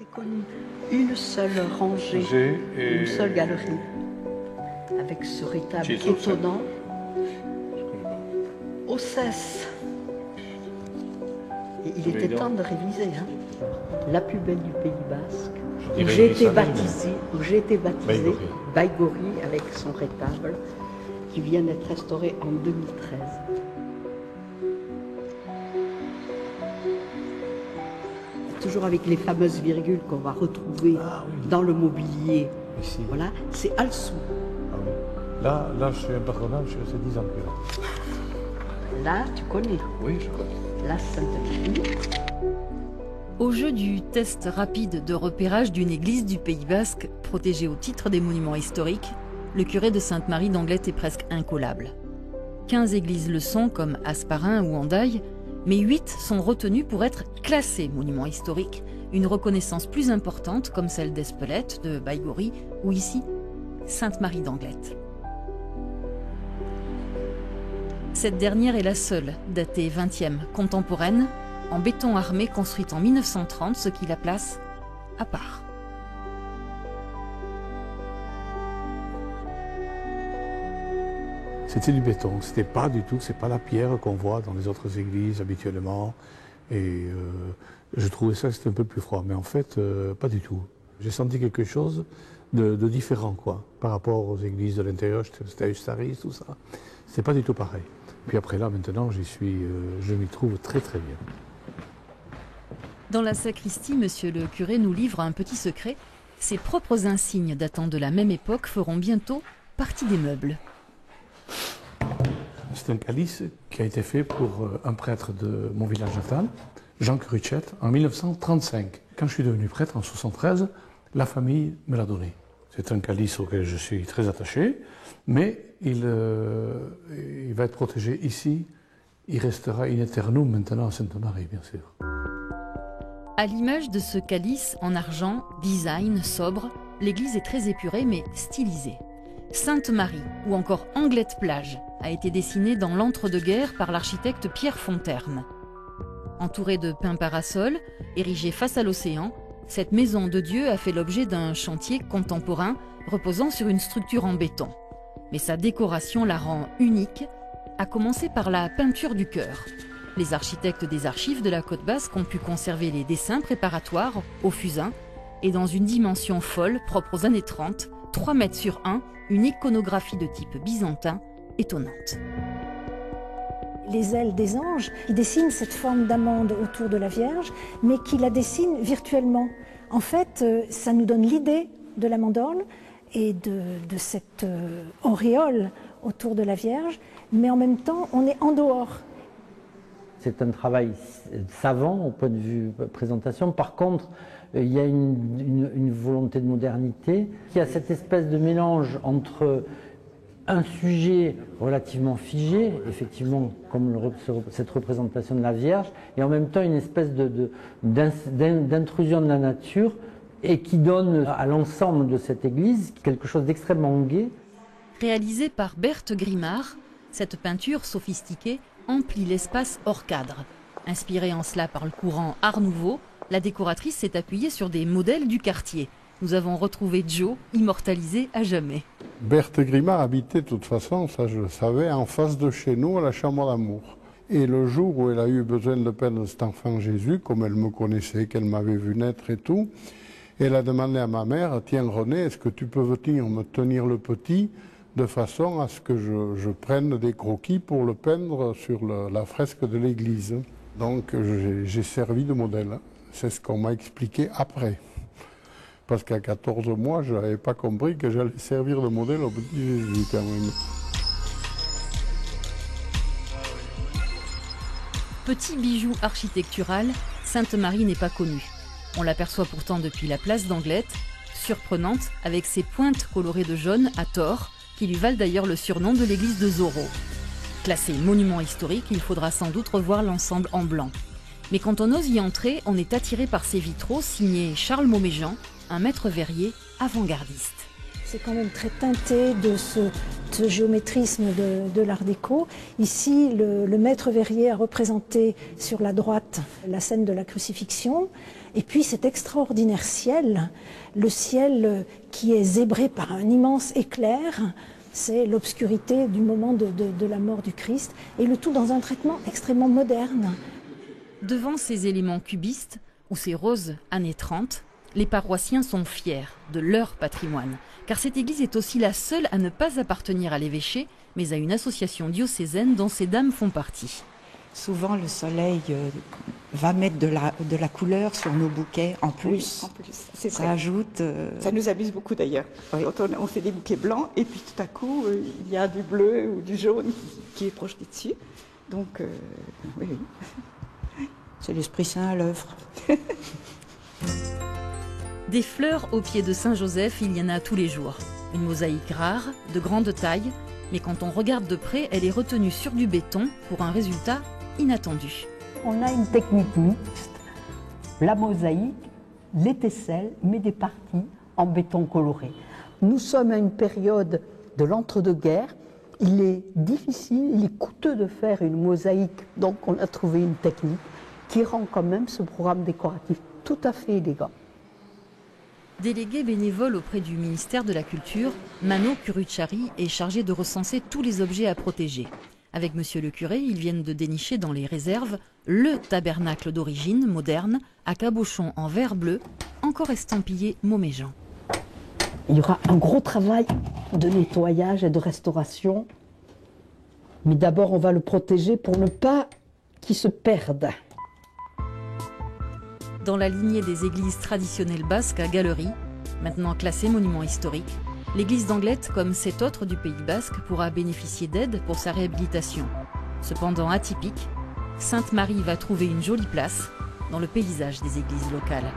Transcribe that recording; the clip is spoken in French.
très connu. Une seule rangée, une seule galerie, avec ce rétable étonnant. Au cesse. Et il était temps de réviser. Hein. La plus belle du Pays Basque, où j'ai été baptisée, Baïgori, avec son rétable, qui vient d'être restauré en 2013. Toujours avec les fameuses virgules qu'on va retrouver dans le mobilier. Ici. Voilà, c'est Alsou. Ah oui. Là, je suis un patronat, je suis resté 10 ans que là. Là, tu connais. Oui, je connais. La Sainte-Marie. Au jeu du test rapide de repérage d'une église du Pays Basque, protégée au titre des monuments historiques, le curé de Sainte-Marie d'Anglet est presque incollable. 15 églises le sont, comme Hasparren ou Hendaye, mais 8 sont retenues pour être classées monuments historiques, une reconnaissance plus importante comme celle d'Espelette, de Baïgori ou ici, Sainte-Marie d'Anglet. Cette dernière est la seule, datée 20e, contemporaine, en béton armé construite en 1930, ce qui la place à part. C'était du béton, c'était pas du tout, c'est pas la pierre qu'on voit dans les autres églises habituellement. Et je trouvais ça c'était un peu plus froid, mais en fait, pas du tout. J'ai senti quelque chose de différent, quoi, par rapport aux églises de l'intérieur, c'était à Ustaris, tout ça. C'était pas du tout pareil. Puis après là, maintenant, je m'y trouve très très bien. Dans la sacristie, monsieur le curé nous livre un petit secret. Ses propres insignes datant de la même époque feront bientôt partie des meubles. C'est un calice qui a été fait pour un prêtre de mon village natal, Jean Cruchette, en 1935. Quand je suis devenu prêtre en 1973, la famille me l'a donné. C'est un calice auquel je suis très attaché, mais il va être protégé ici. Il restera in aeternum maintenant à Sainte-Marie, bien sûr. À l'image de ce calice en argent, design sobre, l'église est très épurée mais stylisée. Sainte-Marie ou encore Anglet-Plage a été dessinée dans l'entre-deux-guerres par l'architecte Pierre Fonterne. Entourée de pins parasols, érigée face à l'océan, cette maison de Dieu a fait l'objet d'un chantier contemporain reposant sur une structure en béton. Mais sa décoration la rend unique, à commencer par la peinture du chœur. Les architectes des archives de la Côte Basque ont pu conserver les dessins préparatoires au fusain et dans une dimension folle propre aux années 30, 3 mètres sur 1, une iconographie de type byzantin étonnante. Les ailes des anges, qui dessinent cette forme d'amande autour de la Vierge, mais qui la dessinent virtuellement. En fait, ça nous donne l'idée de la mandorle et de cette auréole autour de la Vierge, mais en même temps, on est en dehors. C'est un travail savant au point de vue présentation. Par contre, il y a une volonté de modernité. Il y a cette espèce de mélange entre un sujet relativement figé, effectivement, comme cette représentation de la Vierge, et en même temps une espèce d'intrusion de la nature et qui donne à l'ensemble de cette église quelque chose d'extrêmement gai. Réalisée par Berthe Grimard, cette peinture sophistiquée emplit l'espace hors cadre. Inspirée en cela par le courant Art Nouveau, la décoratrice s'est appuyée sur des modèles du quartier. Nous avons retrouvé Joe, immortalisé à jamais. Berthe Grimard habitait de toute façon, ça je le savais, en face de chez nous, à la Chambre d'Amour. Et le jour où elle a eu besoin de peindre cet enfant Jésus, comme elle me connaissait, qu'elle m'avait vu naître et tout, elle a demandé à ma mère, tiens René, est-ce que tu peux venir me tenir le petit de façon à ce que je prenne des croquis pour le peindre sur la fresque de l'église. Donc j'ai servi de modèle. C'est ce qu'on m'a expliqué après. Parce qu'à 14 mois, je n'avais pas compris que j'allais servir de modèle au petit Jésus quand même. Petit bijou architectural, Sainte-Marie n'est pas connue. On l'aperçoit pourtant depuis la place d'Anglet, surprenante avec ses pointes colorées de jaune à tort, qui lui valent d'ailleurs le surnom de l'église de Zorro. Classé monument historique, il faudra sans doute revoir l'ensemble en blanc. Mais quand on ose y entrer, on est attiré par ces vitraux signés Charles Mauméjean, un maître verrier avant-gardiste. C'est quand même très teinté de ce géométrisme de l'art déco. Ici, le maître verrier a représenté sur la droite la scène de la crucifixion. Et puis cet extraordinaire ciel, le ciel qui est zébré par un immense éclair, c'est l'obscurité du moment de la mort du Christ, et le tout dans un traitement extrêmement moderne. Devant ces éléments cubistes, ou ces roses années 30, les paroissiens sont fiers de leur patrimoine, car cette église est aussi la seule à ne pas appartenir à l'évêché, mais à une association diocésaine dont ces dames font partie. Souvent, le soleil va mettre de la couleur sur nos bouquets en plus. Oui, en plus, c'est ça vrai. ajoute. Ça nous amuse beaucoup d'ailleurs. On fait des bouquets blancs et puis tout à coup, il y a du bleu ou du jaune qui est projeté dessus. Donc, oui. C'est l'Esprit Saint à l'œuvre. Des fleurs au pied de Saint-Joseph, il y en a tous les jours. Une mosaïque rare, de grande taille, mais quand on regarde de près, elle est retenue sur du béton pour un résultat inattendu. On a une technique mixte, la mosaïque, les tesselles, mais des parties en béton coloré. Nous sommes à une période de l'entre-deux-guerres. Il est difficile, il est coûteux de faire une mosaïque, donc on a trouvé une technique qui rend quand même ce programme décoratif tout à fait élégant. Délégué bénévole auprès du ministère de la Culture, Mano Curucciari est chargé de recenser tous les objets à protéger. Avec monsieur le curé, ils viennent de dénicher dans les réserves le tabernacle d'origine moderne à cabochon en verre bleu, encore estampillé Montméjean. Il y aura un gros travail de nettoyage et de restauration. Mais d'abord, on va le protéger pour ne pas qu'il se perde. Dans la lignée des églises traditionnelles basques à Galerie, maintenant classée monument historique, l'église d'Anglet, comme cette autre du Pays basque, pourra bénéficier d'aide pour sa réhabilitation. Cependant atypique, Sainte-Marie va trouver une jolie place dans le paysage des églises locales.